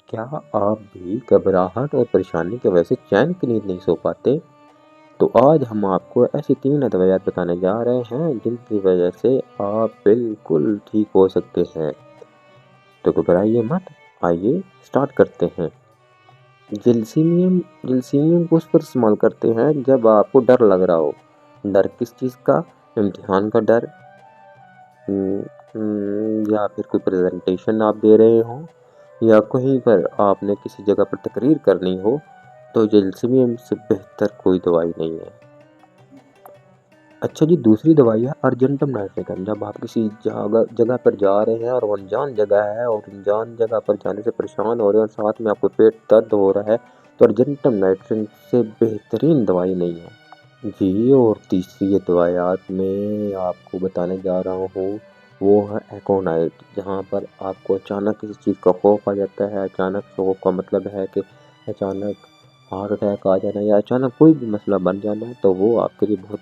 کیا آپ بھی گھبراہٹ اور پریشانی کی وجہ سے چین کی نیند نہیں سو پاتے؟ تو آج ہم آپ کو ایسی 3 ادویات بتانے جا رہے ہیں جن کی وجہ سے آپ بالکل ٹھیک ہو سکتے ہیں۔ تو گھبرائیے مت، آئیے سٹارٹ کرتے ہیں۔ جلسیمیم کو اس پر استعمال کرتے ہیں جب آپ کو ڈر لگ رہا ہو۔ ڈر کس چیز کا؟ امتحان کا ڈر، یا پھر کوئی پریزنٹیشن آپ دے رہے ہوں، یا کہیں پر آپ نے کسی جگہ پر تقریر کرنی ہو، تو جلسیمیم سے بہتر کوئی دوائی نہیں ہے۔ اچھا جی، دوسری دوائی ہے ارجنٹم نائٹریکن۔ جب آپ کسی جگہ پر جا رہے ہیں اور وہ انجان جگہ ہے اور انجان جگہ پر جانے سے پریشان ہو رہے ہیں اور ساتھ میں آپ کو پیٹ درد ہو رہا ہے، تو ارجنٹم نائٹریکن سے بہترین دوائی نہیں ہے جی۔ اور تیسری دوائی میں آپ کو بتانے جا رہا ہوں وہ ہے ایکونائٹ، جہاں پر آپ کو اچانک کسی چیز کا خوف آ جاتا ہے۔ اچانک خوف کا مطلب ہے کہ اچانک ہارٹ اٹیک آ جانا یا اچانک کوئی بھی مسئلہ بن جانا ہے، تو وہ آپ کے لیے بہت